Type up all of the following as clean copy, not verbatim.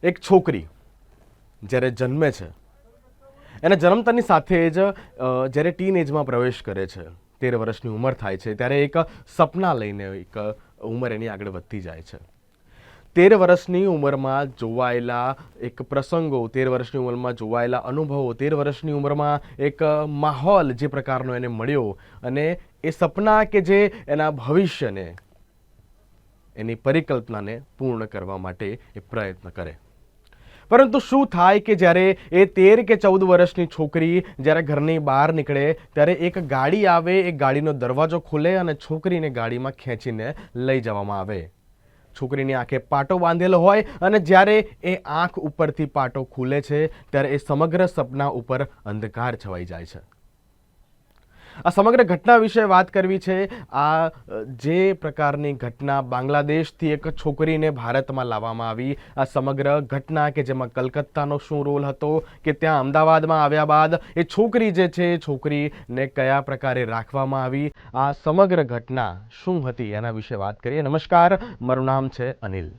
એક છોકરી જ્યારે જન્મે છે, એના જન્મતાની સાથે જ જ્યારે ટીન એજમાં પ્રવેશ કરે છે, 13 વર્ષની ઉંમર થાય છે, ત્યારે એક સપના લઈને એક ઉંમર એની આગળ વધતી જાય છે. 13 વર્ષની ઉંમરમાં જોવાયેલા એક પ્રસંગો, 13 વર્ષની ઉંમરમાં જોવાયેલા અનુભવો, 13 વર્ષની ઉંમરમાં એક માહોલ જે પ્રકારનો એને મળ્યો, અને એ સપના કે જે એના ભવિષ્યને, એની પરિકલ્પનાને પૂર્ણ કરવા માટે એ પ્રયત્ન કરે. પરંતુ શું થાય કે જ્યારે એ 13 કે 14 વર્ષની છોકરી જ્યારે ઘરની બહાર નીકળે, ત્યારે એક ગાડી આવે, એ ગાડીનો દરવાજો ખુલે અને છોકરીને ગાડીમાં ખેંચીને લઈ જવામાં આવે. છોકરીની આંખે પાટો બાંધેલો હોય, અને જ્યારે એ આંખ ઉપરથી પાટો ખુલે છે, ત્યારે એ સમગ્ર સપના ઉપર અંધકાર છવાઈ જાય છે. આ સમગ્ર ઘટના વિશે વાત કરવી છે. આ જે પ્રકારની ઘટના બાંગ્લાદેશથી એક છોકરીને ભારતમાં લાવવામાં આવી, આ સમગ્ર ઘટના કે જેમાં કલકત્તાનો શું રોલ હતો, કે ત્યાં અમદાવાદમાં આવ્યા બાદ એ છોકરી જે છે, એ છોકરીને કયા પ્રકારે રાખવામાં આવી, આ સમગ્ર ઘટના શું હતી એના વિશે વાત કરીએ. નમસ્કાર, મારું નામ છે અનિલ.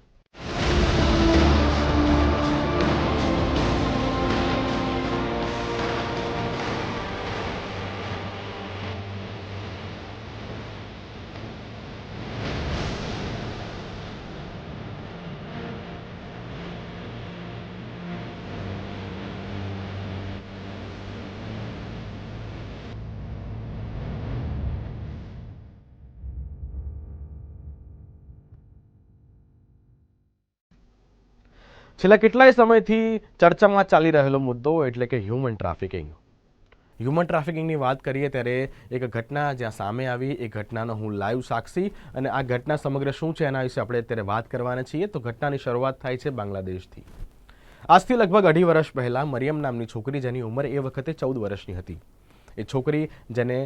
છેલ્લા કેટલાય સમયથી ચર્ચામાં ચાલી રહેલો મુદ્દો એટલે કે હ્યુમન ટ્રાફિકિંગ. હ્યુમન ટ્રાફિકિંગની વાત કરીએ ત્યારે એક ઘટના જ્યાં સામે આવી, એ ઘટનાનો હું લાઈવ સાક્ષી, અને આ ઘટના સમગ્ર શું છે એના વિશે આપણે અત્યારે વાત કરવાના છીએ. તો ઘટનાની શરૂઆત થાય છે બાંગ્લાદેશથી. આજથી લગભગ 2.5 વર્ષ પહેલાં મરિયમ નામની છોકરી, જેની ઉંમર એ વખતે 14 વર્ષની હતી, એ છોકરી જેને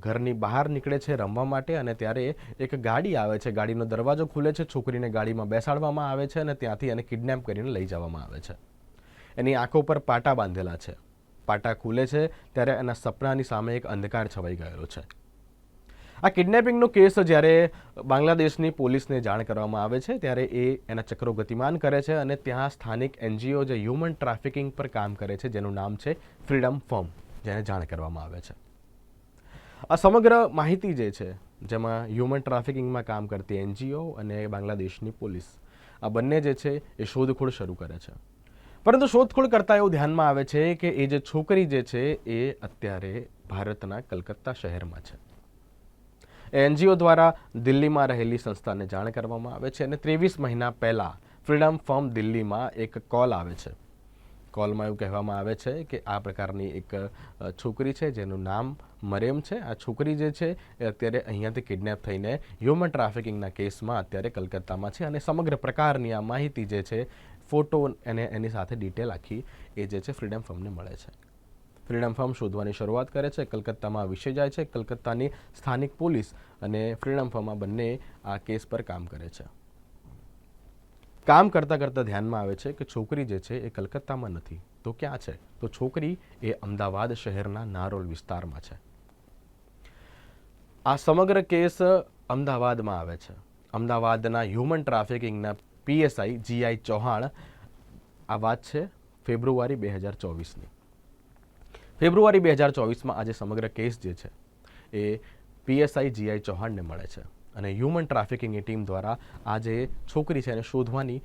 ઘરની બહાર નીકળે છે રમવા માટે, અને ત્યારે એક ગાડી આવે છે, ગાડીનો દરવાજો ખુલે છે, છોકરીને ગાડીમાં બેસાડવામાં આવે છે, અને ત્યાંથી એને કિડનેપ કરીને લઈ જવામાં આવે છે. એની આંખો પર પાટા બાંધેલા છે. પાટા ખુલે છે ત્યારે એના સપનાની સામે એક અંધકાર છવાઈ ગયેલો છે. આ કિડનેપિંગનો કેસ જ્યારે બાંગ્લાદેશની પોલીસને જાણ કરવામાં આવે છે, ત્યારે એ એના ચક્રો ગતિમાન કરે છે, અને ત્યાં સ્થાનિક એનજીઓ જે હ્યુમન ટ્રાફિકિંગ પર કામ કરે છે, જેનું નામ છે ફ્રીડમ ફર્મ, જેને જાણ કરવામાં આવે છે. આ સમગ્ર માહિતી જે છે, જેમાં હ્યુમન ટ્રાફિકિંગમાં કામ કરતી એનજીઓ અને બાંગ્લાદેશની પોલીસ, આ બંને જે છે એ શોધખોળ શરૂ કરે છે. પરંતુ શોધખોળ કરતાં એવું ધ્યાનમાં આવે છે કે એ જે છોકરી જે છે એ અત્યારે ભારતના કલકત્તા શહેરમાં છે. એનજીઓ દ્વારા દિલ્હીમાં રહેલી સંસ્થાને જાણ કરવામાં આવે છે, અને 23 મહિના પહેલાં ફ્રીડમ ફર્મ દિલ્હીમાં એક કોલ આવે છે. કોલમાં એવું કહેવામાં આવે છે કે આ પ્રકારની એક છોકરી છે જેનું નામ મરિયમ છે. આ છોકરી જે છે એ અત્યારે અહીંયાથી કિડનેપ થઈને હ્યુમન ટ્રાફિકિંગના કેસમાં અત્યારે કલકત્તામાં છે, અને સમગ્ર પ્રકારની આ માહિતી જે છે, ફોટો અને એની સાથે ડિટેલ આખી, એ જે છે ફ્રીડમ ફર્મને મળે છે. ફ્રીડમ ફર્મ શોધવાની શરૂઆત કરે છે. કલકત્તામાં વિષય જાય છે. કલકત્તાની સ્થાનિક પોલીસ અને ફ્રીડમ ફર્મ બંને આ કેસ પર કામ કરે છે. કામ કરતાં કરતાં ધ્યાનમાં આવે છે કે છોકરી જે છે એ કલકત્તામાં નથી, તો ક્યાં છે? તો છોકરી એ અમદાવાદ શહેરના નારોલ વિસ્તારમાં છે. આ સમગ્ર કેસ અમદાવાદમાં આવે છે. અમદાવાદના હ્યુમન ટ્રાફિકિંગના પીએસઆઈ જીઆઈ ચૌહાણ, આ વાત છે ફેબ્રુઆરી 2024ની. ફેબ્રુઆરી 2024માં આજે સમગ્ર કેસ જે છે એ પીએસઆઈ જીઆઈ ચૌહાણને મળે છે, અને હ્યુમન ટ્રાફિકિંગની ટીમ દ્વારા આ જે છોકરી છે એને શોધવાની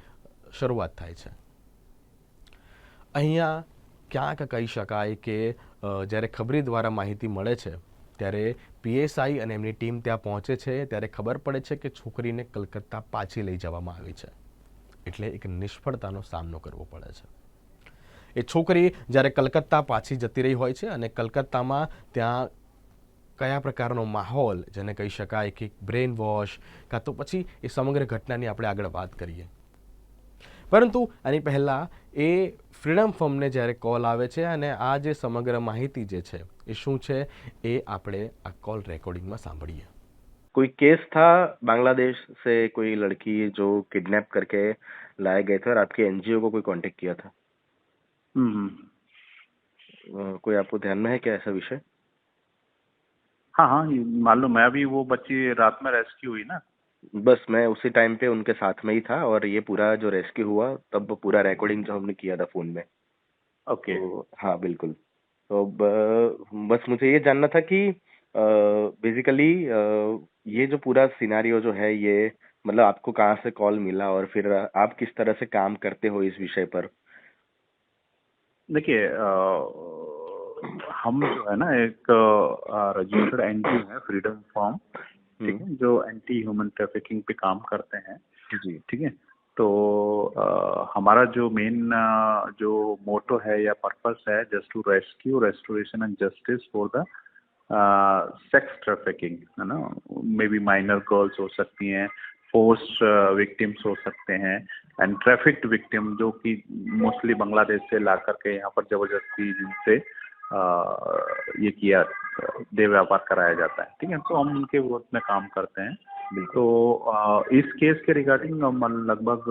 શરૂઆત થાય છે. અહીંયા ક્યાંક કહી શકાય કે જ્યારે ખબરી દ્વારા માહિતી મળે છે, ત્યારે પીએસઆઈ અને એમની ટીમ ત્યાં પહોંચે છે, ત્યારે ખબર પડે છે કે છોકરીને કલકત્તા પાછી લઈ જવામાં આવી છે. એટલે એક નિષ્ફળતાનો સામનો કરવો પડે છે. એ છોકરી જ્યારે કલકત્તા પાછી જતી રહી હોય છે, અને કલકત્તામાં ત્યાં કયા પ્રકારનો માહોલ, જેને કહી શકાય કે બ્રેન વોશ, કાં તો પછી એ સમગ્ર ઘટનાની આપણે આગળ વાત કરીએ. પરંતુ આની પહેલાં એ ફ્રીડમ ફર્મને જ્યારે કોલ આવે છે, અને આ જે સમગ્ર માહિતી જે છે એ શું છે એ આપણે આ કોલ રેકોર્ડિંગમાં સાંભળીએ. कोई केस था बांग्लादेश से कोई लड़की जो किडनैप करके लाए गए थे और आपके एनजीओ को कोई कांटेक्ट किया था? कोई आपको ध्यान में है क्या ऐसा विषय? हाँ हाँ, ये मालूम है। अभी वो बच्ची रात में रेस्क्यू हुई ना, बस मैं उसी टाइम पे उनके साथ में ही था, और ये पूरा जो रेस्क्यू हुआ तब पूरा रिकॉर्डिंग जो हमने किया था फोन में। ओके। तो हाँ बिल्कुल। तो बस मुझे ये जानना था कि बेसिकली ये जो पूरा सिनारियो जो है ये, मतलब आपको कहाँ से कॉल मिला और फिर आप किस तरह से काम करते हो इस विषय पर। देखिए, हम जो है ना एक रजिस्टर्ड एनजीओ है, फ्रीडम फॉर्म, ठीक है, जो एंटी ह्यूमन ट्रैफिकिंग पे काम करते हैं। जी। ठीक है। तो हमारा जो मेन जो मोटो है या पर्पस है, just to rescue, restoration and justice for the sex trafficking, है ना। मे बी माइनर गर्ल्स हो सकती हैं, फोर्स विक्टिम्स हो सकते हैं, एंड ट्रैफिक्ड विक्टिम जो कि मोस्टली बांग्लादेश से ला करके यहाँ पर जबरदस्ती जिनसे ये किया, देह व्यापार कराया जाता है। ठीक है। तो हम उनके विरोध में काम करते हैं। बिल्कुल। तो इस केस के रिगार्डिंग हम लगभग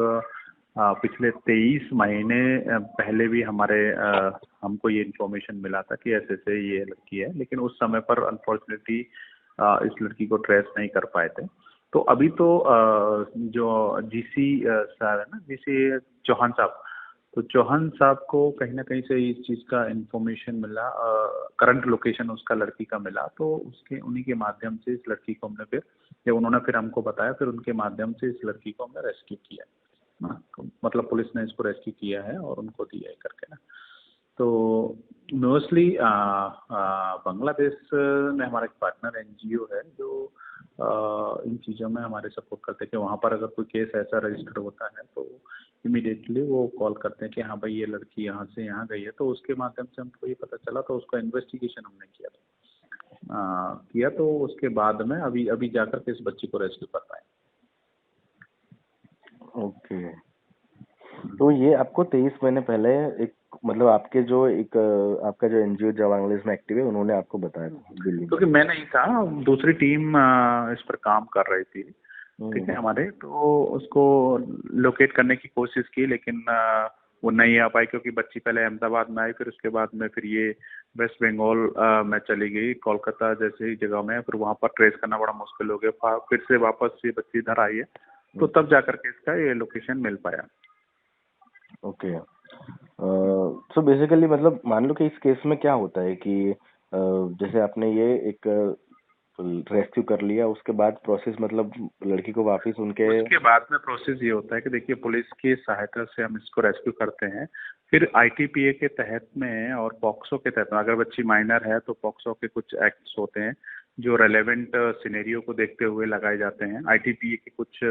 पिछले 23 महीने पहले भी हमको ये इन्फॉर्मेशन मिला था कि ऐसे ऐसे ये लड़की है, लेकिन उस समय पर अनफॉर्चुनेटली इस लड़की को ट्रेस नहीं कर पाए थे। तो अभी तो जो जीसी साहब है ना, जीसी चौहान साहब, तो चौहान साहब को कहीं ना कहीं से इस चीज़ का इन्फॉर्मेशन मिला, करंट लोकेशन उसका लड़की का मिला, तो उसके उन्हीं के माध्यम से इस लड़की को हमने फिर, जब उन्होंने फिर हमको बताया, फिर उनके माध्यम से इस लड़की को हमने रेस्क्यू किया ना। मतलब पुलिस ने इसको रेस्क्यू किया है और उनको दिया है करके ना। तो मोस्टली बांग्लादेश में हमारा एक पार्टनर एनजीओ है जो इन चीज़ों में हमारे सपोर्ट करते हैं कि वहाँ पर अगर कोई केस ऐसा रजिस्टर होता है तो इमीडिएटली वो कॉल करते हैं कि हाँ भाई ये लड़की यहाँ से यहाँ गई है। तो उसके माध्यम से हमको ये पता चला, तो उसका इन्वेस्टिगेशन हमने किया तो उसके बाद में अभी अभी जाकर के इस बच्ची को रेस्क्यू कर पाए। ओके। तो ये आपको 23 महीने पहले एक, मतलब आपके जो एक आपका जो एनजीओ जो बांग्लादेश में एक्टिव है उन्होंने आपको बताया था दिल्ली में। क्योंकि मैं नहीं था, दूसरी टीम इस पर काम कर रही थी। ठीक है। हमारे तो उसको लोकेट करने की कोशिश की, लेकिन वो नहीं आ पाई, क्योंकि बच्ची पहले अहमदाबाद में आई, फिर उसके बाद में फिर ये वेस्ट बंगाल में चली गई, कोलकाता जैसी जगह में, फिर वहाँ पर ट्रेस करना बड़ा मुश्किल हो गया। फिर से वापस ये बच्ची इधर आई है, तो तब जाकर के इसका ये लोकेशन मिल पाया। ओके। सो बेसिकली मतलब मान लो कि इस केस में क्या होता है कि जैसे आपने ये एक रेस्क्यू कर लिया, उसके बाद प्रोसेस मतलब लड़की को वापस उनके। उसके बाद में प्रोसेस ये होता है कि देखिए, पुलिस की सहायता से हम इसको रेस्क्यू करते हैं, फिर आईटीपीए के तहत में और पॉक्सो के तहत में, अगर बच्ची माइनर है तो पॉक्सो के कुछ एक्ट्स होते हैं जो रेलेवेंट सिनेरियो को देखते हुए लगाए जाते हैं। आईटीपीए की कुछ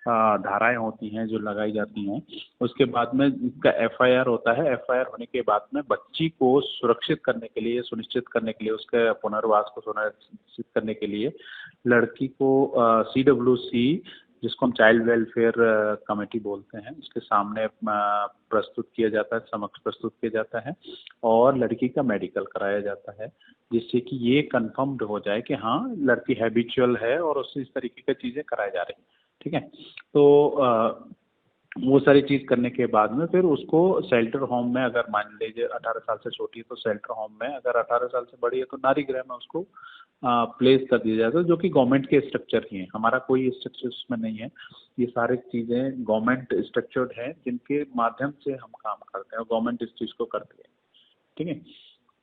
धाराएं होती हैं जो लगाई जाती हैं। उसके बाद में इसका एफआईआर होता है। एफआईआर होने के बाद में बच्ची को सुरक्षित करने के लिए, सुनिश्चित करने के लिए, उसके पुनर्वास को सुनिश्चित करने के लिए लड़की को सीडब्ल्यूसी, जिसको हम चाइल्ड वेलफेयर कमेटी बोलते हैं, उसके सामने प्रस्तुत किया जाता है, समक्ष प्रस्तुत किया जाता है, और लड़की का मेडिकल कराया जाता है, जिससे कि ये कंफर्म्ड हो जाए कि हाँ लड़की हैबिचुअल है और उससे इस तरीके की चीज़ें कराई जा रही। ठीक है। तो वो सारी चीज़ करने के बाद में फिर उसको शेल्टर होम में, अगर मान लीजिए 18 साल से छोटी है तो शेल्टर होम में, अगर 18 साल से बड़ी है तो नारी गृह में उसको प्लेस कर दिया जाता है, जो कि गवर्नमेंट के स्ट्रक्चर ही हैं। हमारा कोई स्ट्रक्चर उसमें नहीं है। ये सारी चीज़ें गवर्नमेंट स्ट्रक्चर्ड हैं जिनके माध्यम से हम काम करते हैं, और गवर्नमेंट इस चीज़ को करती है। ठीक है।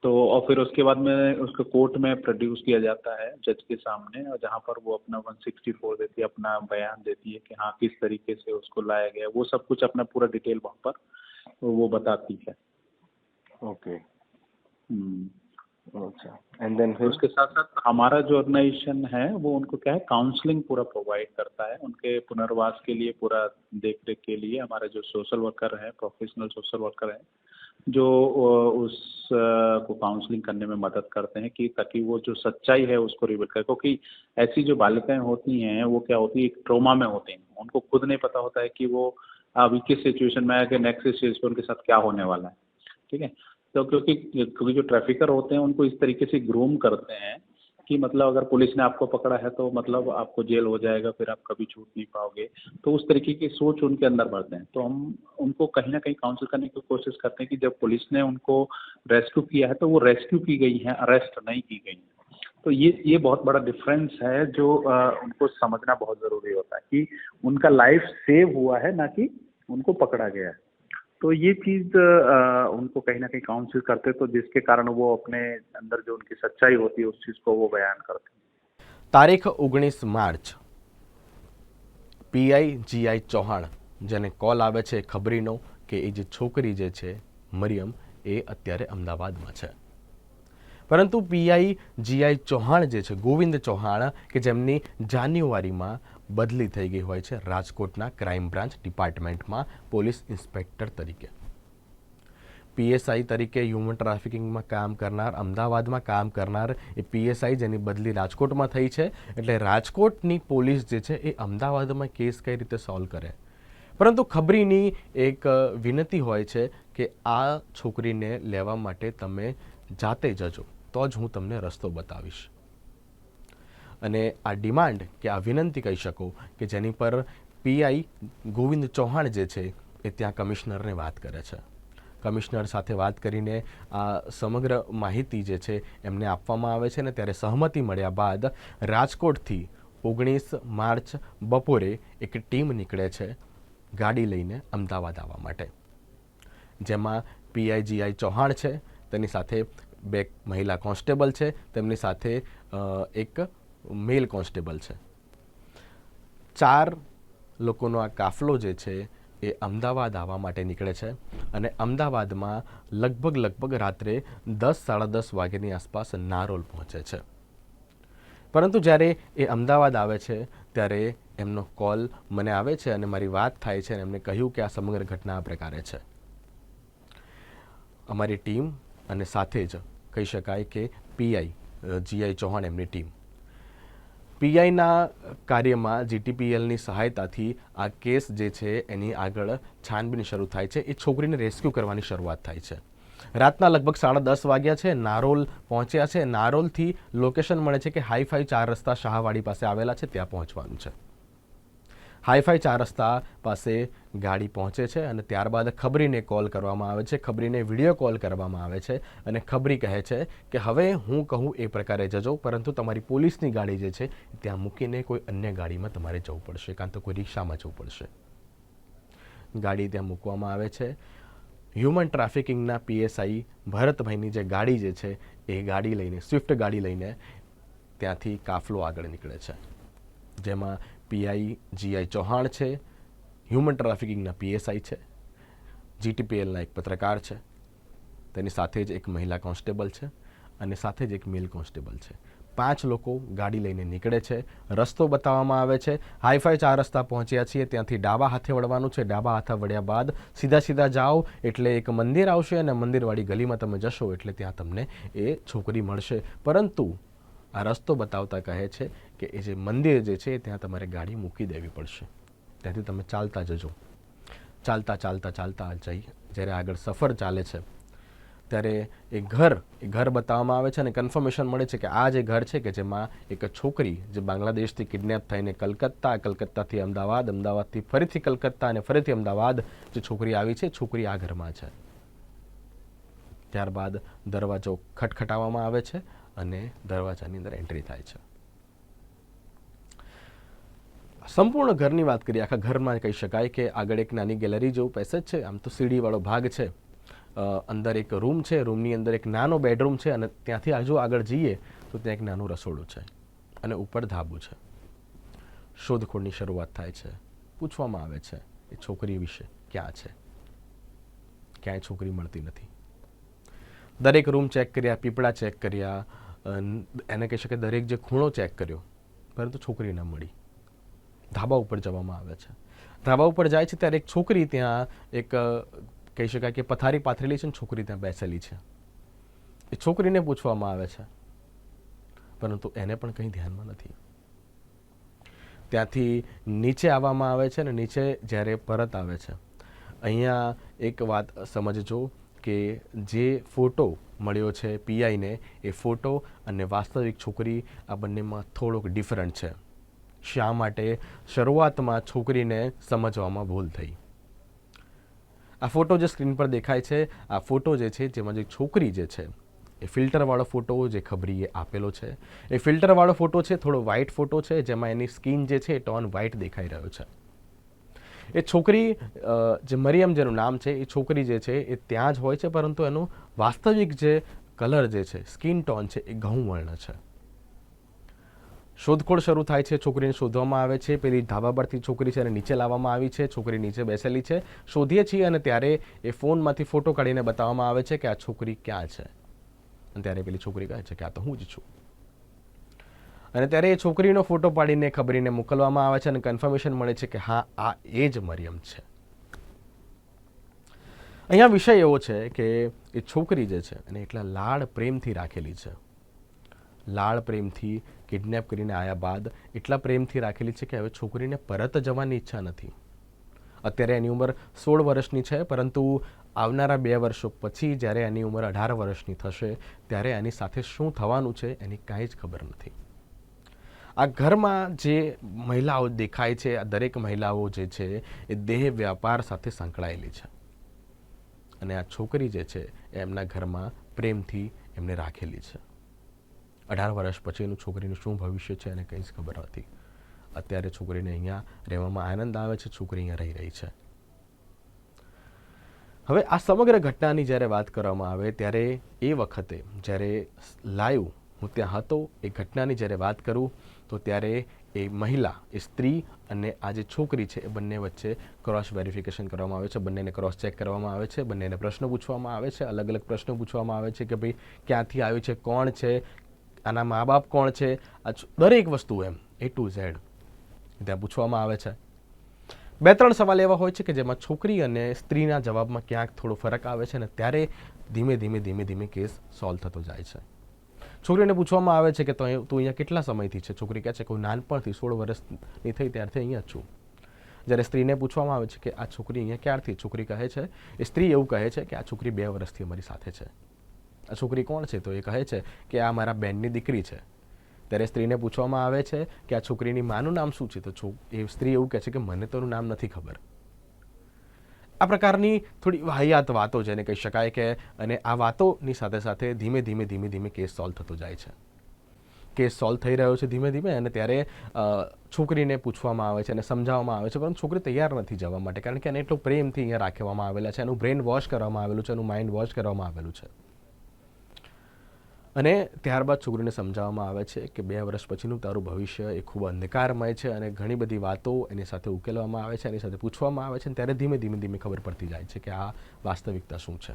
तो और फिर उसके बाद में उसको कोर्ट में प्रोड्यूस किया जाता है जज के सामने, और जहाँ पर वो अपना 164 देती है, अपना बयान देती है कि हाँ किस तरीके से उसको लाया गया, वो सब कुछ अपना पूरा डिटेल वहाँ पर वो बताती है। ओके। हम्म। अच्छा। एंड देन फिर उसके साथ साथ हमारा जो ऑर्गेनाइजेशन है वो उनको क्या है, काउंसलिंग पूरा प्रोवाइड करता है, उनके पुनर्वास के लिए पूरा देख रेख के लिए हमारे जो सोशल वर्कर हैं, प्रोफेशनल सोशल वर्कर हैं, जो उस को काउंसलिंग करने में मदद करते हैं, कि ताकि वो जो सच्चाई है उसको रिवील करे। क्योंकि ऐसी जो बालिकाएं होती हैं वो क्या होती है, एक ट्रोमा में होती हैं, उनको खुद नहीं पता होता है कि वो अभी किस सिचुएशन में है, कि नेक्स्ट स्टेज पर उनके साथ क्या होने वाला है। ठीक है। तो क्योंकि जो ट्रैफिकर होते हैं उनको इस तरीके से ग्रूम करते हैं कि मतलब अगर पुलिस ने आपको पकड़ा है तो मतलब आपको जेल हो जाएगा, फिर आप कभी छूट नहीं पाओगे। तो उस तरीके की सोच उनके अंदर भरते हैं। तो हम उनको कहीं ना कहीं काउंसिल करने की कोशिश करते हैं कि जब पुलिस ने उनको रेस्क्यू किया है तो वो रेस्क्यू की गई हैं, अरेस्ट नहीं की गई हैं। तो ये बहुत बड़ा डिफरेंस है जो उनको समझना बहुत जरूरी होता है कि उनका लाइफ सेव हुआ है, ना कि उनको पकड़ा गया है। तो ये चीज उनको कहीं ना कहीं काउंसिल करते, तो जिसके कारण वो अपने अंदर जो उनकी सच्चाई होती है उस चीज को वो बयान करते हैं। તારીખ 19 માર્ચ પીઆઈ જીઆઈ ચૌહાણ જેને કોલ આવે છે ખબરીનો કે એ જે છોકરી જે છે મરિયમ એ અત્યારે અમદાવાદમાં છે, પરંતુ પીઆઈ જીઆઈ ચૌહાણ જે છે ગોવિંદ ચૌહાણ કે જેમની જાન્યુઆરીમાં બદલી થઈ ગઈ હોય છે રાજકોટના ક્રાઇમ બ્રાન્ચ ડિપાર્ટમેન્ટમાં પોલીસ ઇન્સ્પેક્ટર તરીકે, પીએસઆઈ તરીકે હ્યુમન ટ્રાફિકિંગમાં કામ કરનાર, અમદાવાદમાં કામ કરનાર એ પીએસઆઈ જેની બદલી રાજકોટમાં થઈ છે, એટલે રાજકોટની પોલીસ જે છે એ અમદાવાદમાં કેસ કઈ રીતે સોલ્વ કરે. પરંતુ ખબરીની એક વિનંતી હોય છે કે આ છોકરીને લેવા માટે તમે જાતે જજો તો જ હું તમને રસ્તો બતાવીશ. અને આ ડિમાન્ડ કે આ વિનંતી કહી શકો કે જેની પર પીઆઈ ગોવિંદ ચૌહાણ જે છે એ ત્યાં કમિશનરને વાત કરે છે. કમિશનર સાથે વાત કરીને આ સમગ્ર માહિતી જે છે એમને આપવામાં આવે છે, ને ત્યારે સહમતિ મળ્યા બાદ રાજકોટથી 19 માર્ચ બપોરે એક ટીમ નીકળે છે ગાડી લઈને અમદાવાદ આવવા માટે, જેમાં પીઆઈજીઆઈ ચૌહાણ છે, તેની સાથે 2 મહિલા કોન્સ્ટેબલ છે, તેમની સાથે એક મેલ કોન્સ્ટેબલ છે. 4 લોકોનો આ કાફલો જે છે એ અમદાવાદ આવવા માટે નીકળે છે અને અમદાવાદમાં લગભગ રાત્રે 10-10:30 વાગ્યાની આસપાસ નારોલ પહોંચે છે. પરંતુ જ્યારે એ અમદાવાદ આવે છે ત્યારે એમનો કોલ મને આવે છે અને મારી વાત થાય છે અને એમને કહ્યું કે આ સમગ્ર ઘટના આ પ્રકારે છે. અમારી ટીમ અને સાથે જ કહી શકાય કે પીઆઈ જીઆઈ ચૌહાણ એમની ટીમ પીઆઈના કાર્યમાં જીટીપીએલની સહાયતાથી આ કેસ જે છે એની આગળ છાનબીન શરૂ થાય છે. એ છોકરીને રેસ્ક્યુ કરવાની શરૂઆત થાય છે. રાતના લગભગ 10:30 વાગ્યા છે, નારોલ પહોંચ્યા છે. નારોલથી લોકેશન મળે છે કે હાઈફાઈ 4 રસ્તા શાહવાડી પાસે આવેલા છે, ત્યાં પહોંચવાનું છે. હાઈફાઈ 4 રસ્તા પાસે ગાડી પહોંચે છે અને ત્યારબાદ ખબરીને કોલ કરવામાં આવે છે, ખબરીને વિડીયો કોલ કરવામાં આવે છે અને ખબરી કહે છે કે હવે હું કહું એ પ્રકારે જજો, પરંતુ તમારી પોલીસની ગાડી જે છે ત્યાં મૂકીને કોઈ અન્ય ગાડીમાં તમારે જવું પડશે, કાં તો કોઈ રિક્ષામાં જવું પડશે. ગાડી ત્યાં મૂકવામાં આવે છે. હ્યુમન ટ્રાફિકિંગના પીએસઆઈ ભરતભાઈની જે ગાડી જે છે એ ગાડી લઈને, સ્વિફ્ટ ગાડી લઈને ત્યાંથી કાફલો આગળ નીકળે છે, જેમાં પીઆઈ જીઆઈ ચૌહાણ છે, હ્યુમન ટ્રાફિકિંગના પીએસઆઈ છે, જીટીપીએલના એક પત્રકાર છે, તેની સાથે જ એક મહિલા કોન્સ્ટેબલ છે અને સાથે જ એક મેલ કોન્સ્ટેબલ છે. 5 લોકો ગાડી લઈને નીકળે છે. રસ્તો બતાવવામાં આવે છે. હાઈફાઈ 4 રસ્તા પહોંચ્યા છીએ, ત્યાંથી ડાબા હાથે વળવાનું છે. ડાબા હાથે વળ્યા બાદ સીધા જાઓ એટલે એક મંદિર આવશે અને મંદિરવાળી ગલીમાં તમે જશો એટલે ત્યાં તમને એ છોકરી મળશે. પરંતુ આ રસ્તો બતાવતા કહે છે કે એ જે મંદિર જે છે ત્યાં તમારે ગાડી મૂકી દેવી પડશે, ત્યાંથી તમે ચાલતા જજો. ચાલતા જઈ જ્યારે આગળ સફર ચાલે છે ત્યારે એ ઘર બતાવવામાં આવે છે અને કન્ફર્મેશન મળે છે કે આ જે ઘર છે કે જેમાં એક છોકરી જે બાંગ્લાદેશથી કિડનેપ થઈને કલકત્તાથી અમદાવાદ, અમદાવાદથી ફરીથી કલકત્તા અને ફરીથી અમદાવાદ જે છોકરી આવી છે, છોકરી આ ઘરમાં છે. ત્યારબાદ દરવાજો ખટખટાવવામાં આવે છે અને દરવાજાની અંદર એન્ટ્રી થાય છે. સંપૂર્ણ ઘરની વાત કરીએ, આખા ઘરમાં કહી શકાય કે આગળ એક નાની ગેલેરી જેવું પેસેજ છે, આમ તો સીડીવાળો ભાગ છે, અંદર એક રૂમ છે, રૂમની અંદર એક નાનો બેડરૂમ છે અને ત્યાંથી હજુ આગળ જઈએ તો ત્યાં એક નાનું રસોડું છે અને ઉપર ધાબુ છે. શોધખોળની શરૂઆત થાય છે. પૂછવામાં આવે છે એ છોકરી વિશે, ક્યાં છે, ક્યાંય છોકરી મળતી નથી. દરેક રૂમ ચેક કર્યા, પીપળા ચેક કર્યા, એને કહી શકે દરેક જે ખૂણો ચેક કર્યો, પરંતુ છોકરી ન મળી. ધાબા ઉપર જવામાં આવે છે. ધાબા ઉપર જાય છે ત્યારે એક છોકરી ત્યાં એક કહી શકાય કે પથારી પાથરેલી છે ને છોકરી ત્યાં બેસેલી છે. એ છોકરીને પૂછવામાં આવે છે, પરંતુ એને પણ કંઈ ધ્યાનમાં નથી. ત્યાંથી નીચે આવવામાં આવે છે અને નીચે જ્યારે પરત આવે છે, અહીંયા એક વાત સમજજો કે જે ફોટો મળ્યો છે પીઆઈને, એ ફોટો અને વાસ્તવિક છોકરી આ બંનેમાં થોડોક ડિફરન્ટ છે. શા માટે? શરૂઆતમાં છોકરીને સમજવામાં ભૂલ થઈ. આ ફોટો જે સ્ક્રીન પર દેખાય છે, આ ફોટો જે છે જેમાં જે છોકરી જે છે એ ફિલ્ટરવાળો ફોટો જે ખબરીએ આપેલો છે એ ફિલ્ટરવાળો ફોટો છે, થોડો વ્હાઇટ ફોટો છે, જેમાં એની સ્કિન જે છે એ ટોન વ્હાઇટ દેખાઈ રહ્યો છે. એ છોકરી જે મરિયમ જેનું નામ છે એ છોકરી જે છે એ ત્યાં જ હોય છે, પરંતુ એનું વાસ્તવિક જે કલર જે છે, સ્કિન ટોન છે, એ ઘઉં વર્ણ છે. શોધખોળ શરૂ થાય છે, છોકરીને શોધવામાં આવે છે. પેલી ધાબા પરથી છોકરી છે એને નીચે લાવવામાં આવી છે, છોકરી નીચે બેસેલી છે. શોધીએ છીએ અને ત્યારે એ ફોનમાંથી ફોટો કાઢીને બતાવવામાં આવે છે કે આ છોકરી ક્યાં છે. અને ત્યારે પેલી છોકરી કહે છે કે આ તો હું જ છું. અને ત્યારે એ છોકરીનો ફોટો પાડીને ખબરીને મોકલવામાં આવે છે અને કન્ફર્મેશન મળે છે કે હા, આ એ જ મરિયમ છે. અહીંયા વિષય એવો છે કે એ છોકરી જે છે એને એટલા લાડ પ્રેમથી રાખેલી છે, લાડ પ્રેમથી કિડનેપ કરીને આવ્યા બાદ એટલા પ્રેમથી રાખેલી છે કે હવે છોકરીને પરત જવાની ઈચ્છા નથી. અત્યારે એની ઉંમર 16 વર્ષની છે, પરંતુ આવનારા 2 વર્ષો પછી જ્યારે એની ઉંમર 18 વર્ષની થશે ત્યારે એની સાથે શું થવાનું છે એની કાંઈ જ ખબર નથી. આ ઘરમાં જે મહિલાઓ દેખાય છે, આ દરેક મહિલાઓ જે છે એ દેહ વ્યાપાર સાથે સંકળાયેલી છે. અને આ છોકરી જે છે એ એમના ઘરમાં પ્રેમથી એમને રાખેલી છે. 18 વર્ષ પછીનું છોકરીનું શું ભવિષ્ય છે એને કંઈ જ ખબર નથી. અત્યારે છોકરીને અહીંયા રહેવામાં આનંદ આવે છે, છોકરી અહીંયા રહી રહી છે. હવે આ સમગ્ર ઘટનાની જ્યારે વાત કરવામાં આવે ત્યારે એ વખતે જ્યારે લાઈવ હું ત્યાં હતો, એ ઘટનાની જ્યારે વાત કરું તો ત્યારે એ મહિલા, એ સ્ત્રી અને આ જે છોકરી છે એ બંને વચ્ચે ક્રોસ વેરિફિકેશન કરવામાં આવે છે, બંનેને ક્રોસ ચેક કરવામાં આવે છે, બંનેને પ્રશ્નો પૂછવામાં આવે છે, અલગ અલગ પ્રશ્નો પૂછવામાં આવે છે કે ભાઈ ક્યાંથી આવ્યું છે, કોણ છે, આના મા બાપ કોણ છે, આ દરેક વસ્તુ એમ A to Z ત્યાં પૂછવામાં આવે છે. 2-3 સવાલ એવા હોય છે કે જેમાં છોકરી અને સ્ત્રીના જવાબમાં ક્યાંક થોડો ફરક આવે છે અને ત્યારે ધીમે ધીમે કેસ સોલ્વ થતો જાય છે. છોકરીને પૂછવામાં આવે છે કે તું અહીંયા કેટલા સમયથી છે. છોકરી કહે છે કે હું નાનપણથી 16 વર્ષની થઈ ત્યારથી અહીંયા જ છું. જ્યારે સ્ત્રીને પૂછવામાં આવે છે કે આ છોકરી અહીંયા ક્યારથી, છોકરી કહે છે, એ સ્ત્રી એવું કહે છે કે આ છોકરી 2 વર્ષથી અમારી સાથે છે. આ છોકરી કોણ છે? તો એ કહે છે કે આ મારા બેનની દીકરી છે. ત્યારે સ્ત્રીને પૂછવામાં આવે છે કે આ છોકરીની માનું નામ શું છે? તો એ સ્ત્રી એવું કહે છે કે મને તો એનું નામ નથી ખબર. આ પ્રકારની થોડી વાહિયાત વાતો જેને કહી શકાય કે, અને આ વાતોની સાથે સાથે ધીમે કેસ સોલ્વ થતો જાય છે. કેસ સોલ્વ થઈ રહ્યો છે ધીમે અને ત્યારે છોકરીને પૂછવામાં આવે છે અને સમજાવવામાં આવે છે, પરંતુ છોકરી તૈયાર નથી જવા માટે, કારણ કે એને એટલો પ્રેમથી અહીંયા રાખવામાં આવેલા છે, એનું બ્રેન વોશ કરવામાં આવેલું છે, એનું માઇન્ડ વોશ કરવામાં આવેલું છે. અને ત્યારબાદ છોકરીને સમજાવવામાં આવે છે કે 2 વર્ષ પછીનું તારું ભવિષ્ય એ ખૂબ અંધકારમય છે અને ઘણી બધી વાતો એની સાથે ઉકેલવામાં આવે છે, એની સાથે પૂછવામાં આવે છે, અને ત્યારે ધીમે ખબર પડતી જાય છે કે આ વાસ્તવિકતા શું છે.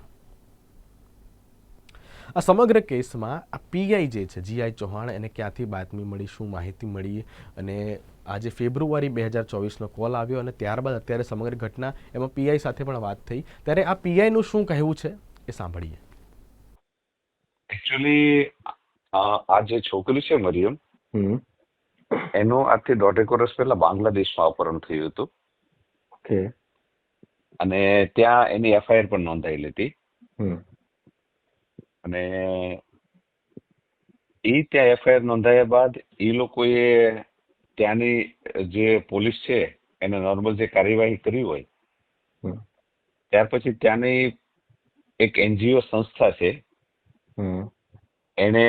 આ સમગ્ર કેસમાં આ પીઆઈ જે છે, જીઆઈ ચૌહાણ, એને ક્યાંથી બાતમી મળી, શું માહિતી મળી, અને આજે ફેબ્રુઆરી 2024નો કોલ આવ્યો અને ત્યારબાદ અત્યારે સમગ્ર ઘટના, એમાં પીઆઈ સાથે પણ વાત થઈ, ત્યારે આ પીઆઈનું શું કહેવું છે એ સાંભળીએ. એકચ્યુઅલી આ જે છોકરી છે મરિયમ, એનું આજથી 1.5 વર્ષ પહેલા બાંગ્લાદેશમાં અપહરણ થયું હતું. ઓકે. અને ત્યાં એની એફઆઈઆર પણ નોંધાયેલી હતી. અને ત્યાં એફઆઈઆર નોંધાયા બાદ એ લોકોએ ત્યાંની જે પોલીસ છે એને નોર્મલ જે કાર્યવાહી કરી હોય, ત્યાર પછી ત્યાંની એક એનજીઓ સંસ્થા છે, એને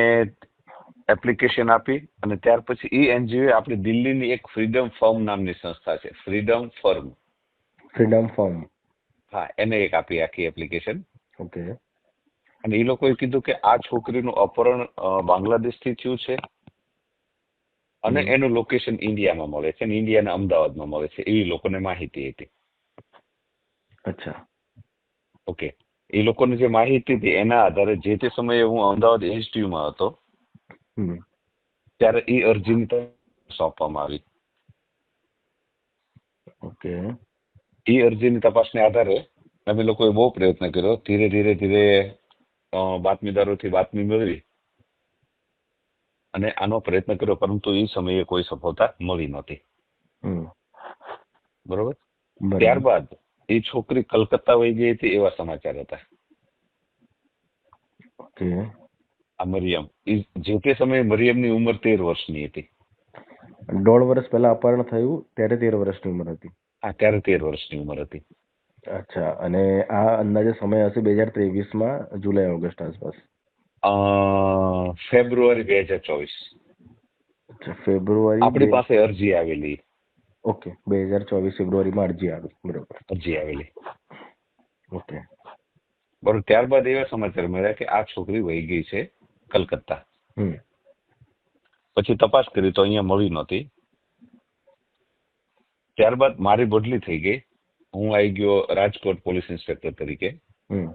એપ્લિકેશન આપી અને ત્યાર પછી એ એનજીઓ આપણી દિલ્હીની એક ફ્રીડમ ફર્મ નામની સંસ્થા છે, ફ્રીડમ ફર્મ, હા, એને એક આપી આખી એપ્લિકેશન. ઓકે. અને એ લોકોએ કીધું કે આ છોકરીનું અપહરણ બાંગ્લાદેશથી થયું છે અને એનું લોકેશન ઇન્ડિયામાં મળે છે અને ઇન્ડિયાના અમદાવાદમાં મળે છે, એવી લોકોને માહિતી હતી. અચ્છા. ઓકે. એ લોકોને જે માહિતી હતી એના આધારે જે તે સમયે હું અમદાવાદ એસટીયુમાં હતો ત્યારે એ અરજીની સોંપવામાં આવી. ઓકે. એ અરજીની તપાસને આધારે અમે લોકોએ બહુ પ્રયત્ન કર્યો, ધીરે બાતમીદારોથી બાતમી મેળવી અને આનો પ્રયત્ન કર્યો, પરંતુ એ સમયે કોઈ સફળતા મળી નહોતી. બરોબર. ત્યારબાદ એ છોકરી કલકત્તા વહી ગઈ હતી એવા સમાચાર હતા. ઓકે. આ મરિયમ, જે તે સમયે મરિયમની ઉંમર 13 વર્ષની હતી. 1.5 વર્ષ પહેલા અપહરણ થયું ત્યારે 13 વર્ષની ઉંમર હતી. હા, ત્યારે 13 વર્ષની ઉંમર હતી. અચ્છા. અને આ અંદાજે સમય હશે 2023માં જુલાઈ ઓગસ્ટ આસપાસ. ફેબ્રુઆરી 2024 અચ્છા, ફેબ્રુઆરી આપણી પાસે અરજી આવેલી. ઓકે, 2024 ફેબ્રુઆરીમાં અરજી આવી, બરોબર. અરજી આવેલી. ઓકે. બરોબર. ત્યારબાદ એવા સમાચાર મળ્યા કે આ છોકરી વહી ગઈ છે કલકત્તા. હમ. પછી તપાસ કરી તો અહીંયા મળી નહોતી. ત્યારબાદ મારી બદલી થઈ ગઈ. હું આવી ગયો રાજકોટ પોલીસ ઇન્સ્પેક્ટર તરીકે. હમ.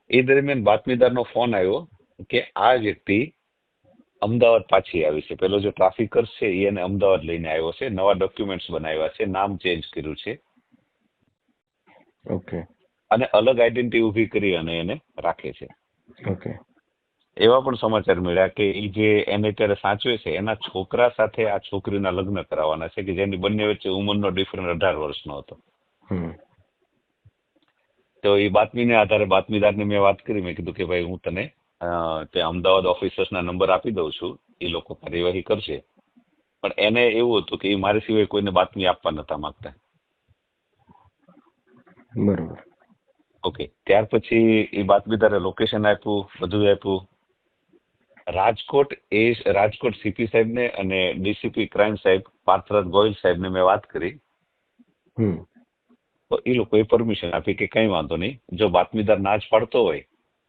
એ દરમિયાન બાતમીદારનો ફોન આવ્યો કે આ વ્યક્તિ અમદાવાદ પાછી આવી છે. પેલો જે ટ્રાફિકર છે એને અમદાવાદ લઈને આવ્યો છે, નવા ડોક્યુમેન્ટ્સ બનાવ્યા છે, નામ ચેન્જ કર્યું છે ઓકે. અને અલગ આઈડેન્ટિટી ઊભી કરી અને એને રાખે છે. ઓકે. એવા પણ સમાચાર મળ્યા કે એ જે એને અત્યારે સાચવે છે એના છોકરા સાથે આ છોકરીના લગ્ન કરાવવાના છે, કે જેની બંને વચ્ચે ઉંમરનો ડિફરન્સ 18 વર્ષનો હતો. હમ. તો એ બાતમીને આધારે બાતમીદારને મેં વાત કરી. મેં કીધું કે ભાઈ હું તને ત્યાં અમદાવાદ ઓફિસર્સના નંબર આપી દઉં છું, એ લોકો કાર્યવાહી કરશે. પણ એને એવું હતું કે એ મારી સિવાય કોઈને બાતમી આપવા નતા માંગતા. બરોબર. ઓકે. ત્યાર પછી એ બાતમીદારે લોકેશન આપ્યું, બધું આપ્યું. રાજકોટ સીપી સાહેબને અને ડીસીપી ક્રાઇમ સાહેબ પાર્થરાજ ગોયલ સાહેબને મેં વાત કરી. હમ. તો એ લોકોએ પરમિશન આપી કે કંઈ વાંધો નહીં, જો બાતમીદાર ના જ પાડતો હોય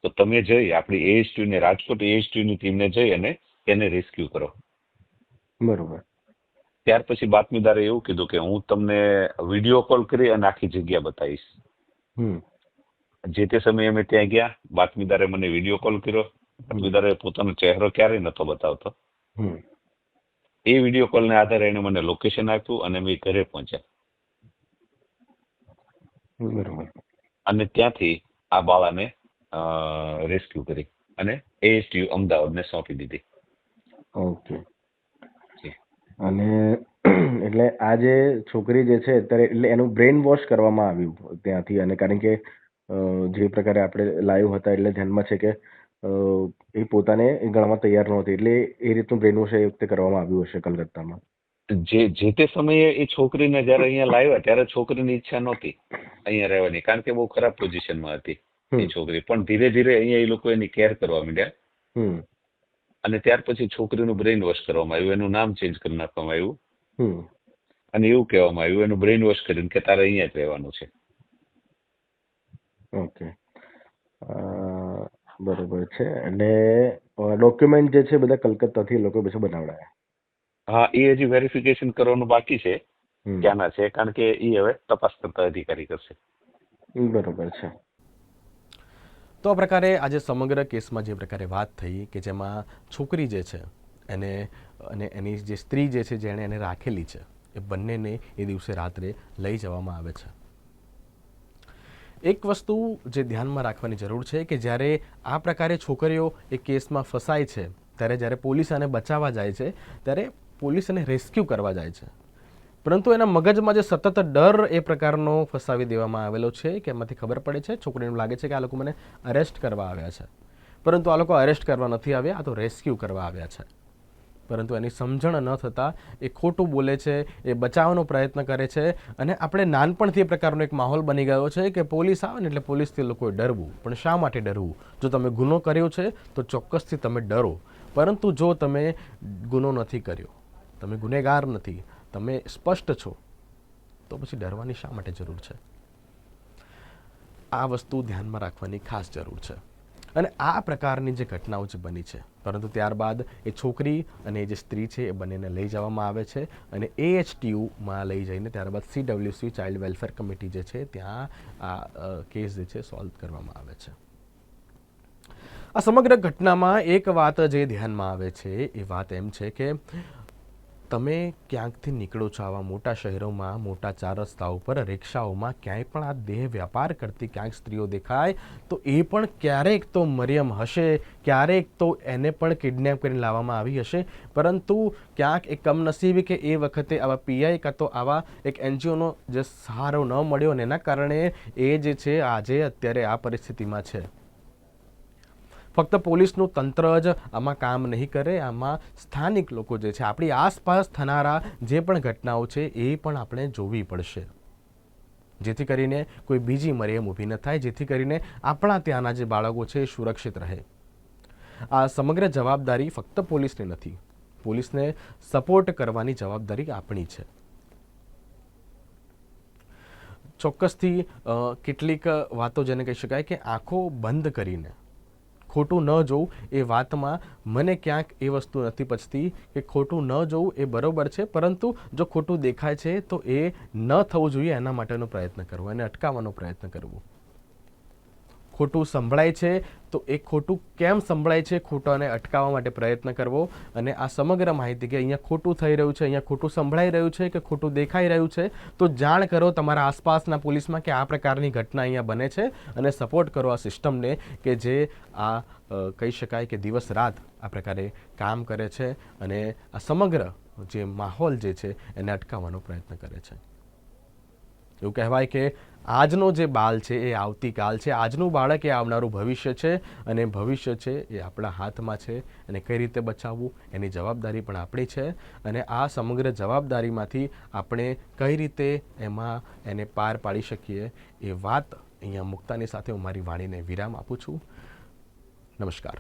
તો તમે જઈ આપણી ASTU ને રાજકોટ ASTU ની ટીમને જઈ અને એને રેસ્ક્યુ કરો. બરોબર. ત્યાર પછી બાતમીદારે એવું કીધું કે હું તમને વિડીયો કોલ કરી અને આખી જગ્યા બતાવીશ. હમ. જે તે સમયે અમે ત્યાં ગયા, બાતમીદારે મને વિડીયો કોલ કર્યો. બાતમીદારે પોતાનો ચહેરો ક્યારેય નતો બતાવતો. હમ. એ વિડીયો કોલને આધારે એને મને લોકેશન આપ્યું અને અમે ઘરે પહોંચ્યા. બરોબર. અને ત્યાંથી આ બાળાને રેસ્ક્યુ કરી અને ASTU અમદાવાદને સોંપી દીધી. ઓકે. અને એટલે આ જે છોકરી જે છે અત્યારે, એટલે એનું બ્રેન વોશ કરવામાં આવ્યું ત્યાંથી. અને કારણ કે જે પ્રકારે આપણે લાઈવ હતા એટલે ધ્યાનમાં છે કે એ પોતાને ગણવા તૈયાર નહોતી, એટલે એ રીતનું બ્રેન વોશ એ વખતે કરવામાં આવ્યું હશે કલકત્તામાં. જે તે સમયે એ છોકરીને જયારે અહીંયા લાવ્યા ત્યારે છોકરીની ઈચ્છા નહોતી અહીંયા રહેવાની, કારણ કે બહુ ખરાબ પોઝિશનમાં હતી એ છોકરી. પણ ધીરે ધીરે અહીંયા એ લોકો એની કેર કરવા માંડ્યા. અને ત્યાર પછી છોકરીનું બ્રેઇન વોશ કરવામાં આવ્યું, એનું નામ ચેન્જ કરી નાખવામાં આવ્યું અને એવું કહેવામાં આવ્યું એનું બ્રેઇન વોશ કરીને કે તારે અહીંયા જ રહેવાનું છે. ઓકે. બરોબર છે. અને ડોક્યુમેન્ટ જે છે બધા કલકત્તાથી એ લોકો પછી બનાવડાયા. હા, એ હજી વેરિફિકેશન કરવાનું બાકી છે ક્યાંના છે, કારણ કે એ હવે તપાસ કરતા અધિકારી કરશે. બરોબર છે. તો આ પ્રકારે આજે સમગ્ર કેસમાં જે પ્રકારે વાત થઈ કે જેમાં છોકરી જે છે એને અને એની જે સ્ત્રી જે છે જેણે એને રાખેલી છે એ બંનેને એ દિવસે રાત્રે લઈ જવામાં આવે છે. એક વસ્તુ જે ધ્યાનમાં રાખવાની જરૂર છે કે જ્યારે આ પ્રકારે છોકરીઓ એ કેસમાં ફસાય છે ત્યારે જ્યારે પોલીસ આને બચાવવા જાય છે ત્યારે પોલીસ એને રેસ્ક્યુ કરવા જાય છે, પરંતુ એના મગજમાં જે સતત ડર એ પ્રકારનો ફસાવી દેવામાં આવેલો છે કે એમાંથી ખબર પડે છે છોકરીને લાગે છે કે આ લોકો મને અરેસ્ટ કરવા આવ્યા છે, પરંતુ આ લોકો અરેસ્ટ કરવા નથી આવ્યા, આ તો રેસ્ક્યુ કરવા આવ્યા છે. પરંતુ એની સમજણ ન થતાં એ ખોટું બોલે છે, એ બચાવવાનો પ્રયત્ન કરે છે. અને આપણે નાનપણથી એ પ્રકારનો એક માહોલ બની ગયો છે કે પોલીસ આવે ને એટલે પોલીસથી લોકોએ ડરવું. પણ શા માટે ડરવું? જો તમે ગુનો કર્યો છે તો ચોક્કસથી તમે ડરો, પરંતુ જો તમે ગુનો નથી કર્યો, તમે ગુનેગાર નથી, તમે સ્પષ્ટ છો, તો પછી ડરવાની શા માટે જરૂર છે? આ વસ્તુ ધ્યાનમાં રાખવાની ખાસ જરૂર છે. અને આ પ્રકારની જે ઘટનાઓ જે બની છે, પરંતુ ત્યારબાદ એ છોકરી અને જે સ્ત્રી છે એ બંનેને લઈ જવામાં આવે છે અને ASTUમાં લઈ જઈને ત્યારબાદ CWC ચાઇલ્ડ વેલફેર કમિટી જે છે ત્યાં આ કેસ જે છે સોલ્વ કરવામાં આવે છે. આ સમગ્ર ઘટનામાં એક વાત જે ધ્યાનમાં આવે છે એ વાત એમ છે કે તમે ક્યાંકથી નીકળો છો આવા મોટા શહેરોમાં, મોટા ચાર રસ્તા ઉપર, રિક્ષાઓમાં ક્યાંય પણ આ દેહ વ્યાપાર કરતી ક્યાંક સ્ત્રીઓ દેખાય તો એ પણ ક્યારેક તો મરિયમ હશે, ક્યારેક તો એને પણ કિડનેપ કરીને લાવવામાં આવી હશે, પરંતુ ક્યાંક એ કમનસીબી કે એ વખતે આવા PI કાં તો આવા એક NGOનો જે સહારો ન મળ્યો અને એના કારણે એ જે છે આજે અત્યારે આ પરિસ્થિતિમાં છે. ફક્ત પોલીસનું તંત્ર જ આમાં કામ નહીં કરે, આમાં સ્થાનિક લોકો જે છે, આપણી આસપાસ થનારા જે પણ ઘટનાઓ છે એ પણ આપણે જોવી પડશે, જેથી કરીને કોઈ બીજી મરિયમ ઊભી ન થાય, જેથી કરીને આપણા ત્યાંના જે બાળકો છે એ સુરક્ષિત રહે. આ સમગ્ર જવાબદારી ફક્ત પોલીસની નથી. પોલીસને સપોર્ટ કરવાની જવાબદારી આપણી છે. ચોક્કસથી કેટલીક વાતો જેને કહી શકાય કે આંખો બંધ કરીને ખોટું ન જોવું એ વાતમાં મને ક્યાંક એ વસ્તુ નથી પચતી કે ખોટું ન જોવું એ બરોબર છે, પરંતુ જો ખોટું દેખાય છે તો એ ન થવું જોઈએ એના માટેનો પ્રયત્ન કરવો, એને અટકાવવાનો પ્રયત્ન કરવો. ખોટું સંભળાય છે તો એ ખોટું કેમ સંભળાય છે, ખોટાને અટકાવવા માટે પ્રયત્ન કરવો. અને આ સમગ્ર માહિતી કે અહીંયા ખોટું થઈ રહ્યું છે, અહીંયા ખોટું સંભળાઈ રહ્યું છે કે ખોટું દેખાઈ રહ્યું છે, તો જાણ કરો તમારા આસપાસના પોલીસમાં કે આ પ્રકારની ઘટના અહીંયા બને છે અને સપોર્ટ કરો આ સિસ્ટમને કે જે આ કહી શકાય કે દિવસ રાત આ પ્રકારે કામ કરે છે અને આ સમગ્ર જે માહોલ જે છે એને અટકાવવાનો પ્રયત્ન કરે છે. એવું કહેવાય કે આજનો જે બાલ છે એ આવતીકાલ છે, આજનું બાળક એ આવનારું ભવિષ્ય છે અને ભવિષ્ય છે એ આપણા હાથમાં છે. અને કઈ રીતે બચાવવું એની જવાબદારી પણ આપણી છે. અને આ સમગ્ર જવાબદારીમાંથી આપણે કઈ રીતે એમાં એને પાર પાડી શકીએ એ વાત અહીંયા મુક્તાની સાથે હું મારી વાણીને વિરામ આપું છું. નમસ્કાર.